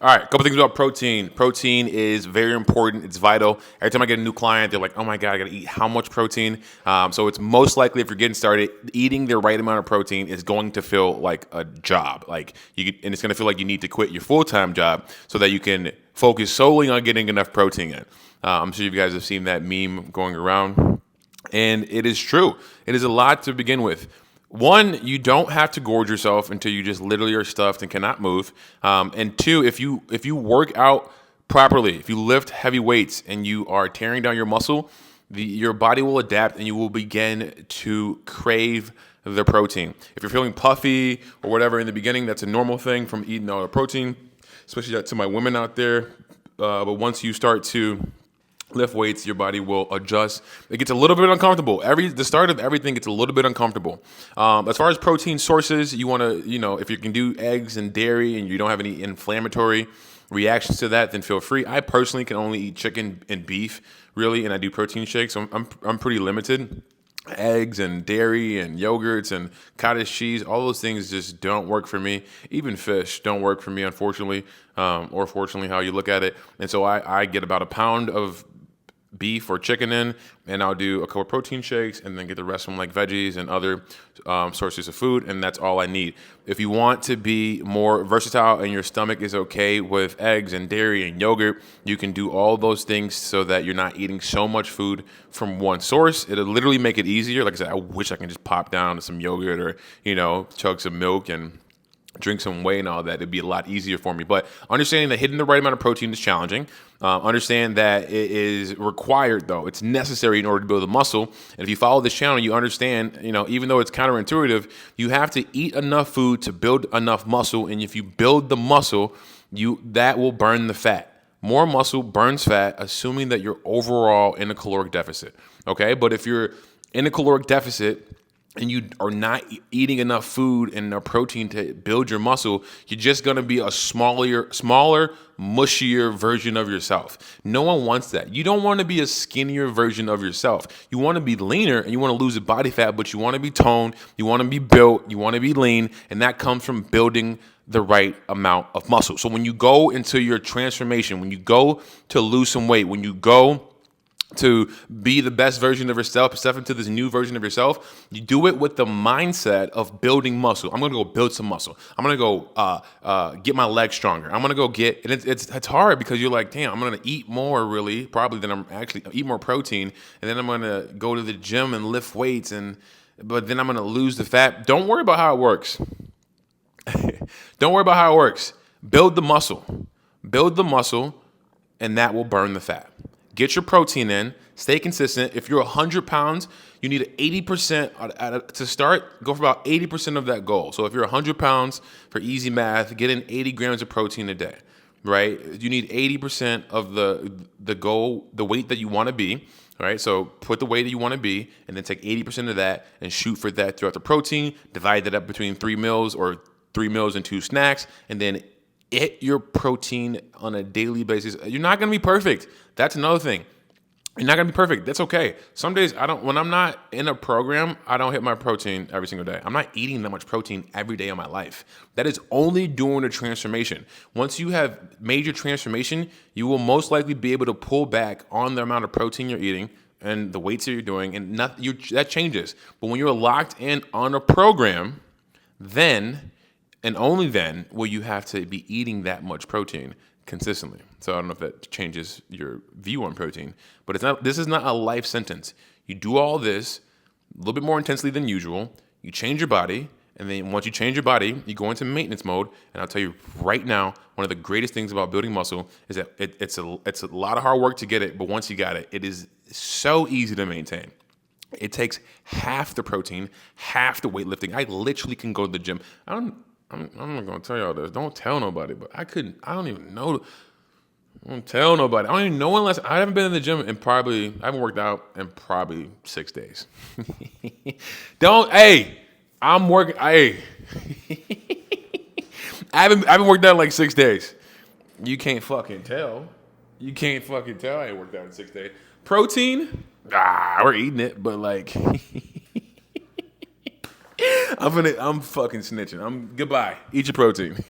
All right, a couple things about protein. Protein is very important. It's vital. Every time I get a new client, they're like, "Oh my god, I got to eat how much protein?" So it's most likely if you're getting started, eating the right amount of protein is going to feel like a job. And it's going to feel like you need to quit your full time job so that you can focus solely on getting enough protein in. I'm sure you guys have seen that meme going around, and it is true. It is a lot to begin with. One, you don't have to gorge yourself until you just literally are stuffed and cannot move. And two, if you work out properly, if you lift heavy weights and you are tearing down your muscle, your body will adapt and you will begin to crave the protein. If you're feeling puffy or whatever in the beginning, that's a normal thing from eating all the protein, especially to my women out there. But once you start to lift weights, your body will adjust. It gets a little bit uncomfortable. The start of everything gets a little bit uncomfortable. As far as protein sources, you want to, if you can do eggs and dairy and you don't have any inflammatory reactions to that, then feel free. I personally can only eat chicken and beef, really, and I do protein shakes. So I'm pretty limited. Eggs and dairy and yogurts and cottage cheese, all those things just don't work for me. Even fish don't work for me, unfortunately, or fortunately, how you look at it. And so I get about a pound of beef or chicken in, and I'll do a couple of protein shakes and then get the rest from like veggies and other sources of food, and that's all I need. If you want to be more versatile and your stomach is okay with eggs and dairy and yogurt, you can do all those things so that you're not eating so much food from one source. It'll literally make it easier. Like I said, I wish I can just pop down to some yogurt or, chug some milk and drink some whey and all that. It'd be a lot easier for me. But understanding that hitting the right amount of protein is challenging. Understand that it is required, though. It's necessary in order to build a muscle. And if you follow this channel, you understand, even though it's counterintuitive, you have to eat enough food to build enough muscle. And if you build the muscle, that will burn the fat. More muscle burns fat, assuming that you're overall in a caloric deficit. Okay? But if you're in a caloric deficit, and you are not eating enough food and protein to build your muscle, you're just going to be a smaller, mushier version of yourself. No one wants that. You don't want to be a skinnier version of yourself. You want to be leaner and you want to lose the body fat, but you want to be toned, you want to be built, you want to be lean, and that comes from building the right amount of muscle. So when you go into your transformation, when you go to lose some weight, when you go to be the best version of yourself, step into this new version of yourself, you do it with the mindset of building muscle. I'm going to go build some muscle. I'm going to go get my legs stronger. I'm going to go and it's hard because you're like, damn, I'm going to eat more really, probably than I'm actually eat more protein. And then I'm going to go to the gym and lift weights. But then I'm going to lose the fat. Don't worry about how it works. Don't worry about how it works. Build the muscle. Build the muscle, and that will burn the fat. Get your protein in. Stay consistent. If you're 100 pounds, you need 80% to start. Go for about 80% of that goal. So if you're 100 pounds, for easy math, get in 80 grams of protein a day, right? You need 80% of the goal, the weight that you want to be, right? So put the weight that you want to be, and then take 80% of that and shoot for that throughout the protein. Divide that up between 3 meals or 3 meals and 2 snacks, and then eat your protein on a daily basis. You're not going to be perfect. That's another thing. You're not going to be perfect. That's okay. Some days when I'm not in a program, I don't hit my protein every single day. I'm not eating that much protein every day of my life. That is only during a transformation. Once you have made your transformation, you will most likely be able to pull back on the amount of protein you're eating and the weights that you're doing, and that changes. But when you're locked in on a program, then and only then will you have to be eating that much protein consistently. So I don't know if that changes your view on protein, but this is not a life sentence. You do all this a little bit more intensely than usual. You change your body, and then once you change your body, you go into maintenance mode. And I'll tell you right now, one of the greatest things about building muscle is that it's a lot of hard work to get it, but once you got it, it is so easy to maintain. It takes half the protein, half the weightlifting. I literally can go to the gym. I'm not going to tell y'all this. Don't tell nobody, but I don't even know. Don't tell nobody. I don't even know unless I haven't been in the gym I haven't worked out in probably 6 days. I'm working. I haven't worked out in like 6 days. You can't fucking tell. I ain't worked out in 6 days. Protein? We're eating it, but like, I'm fucking snitching. Goodbye. Eat your protein.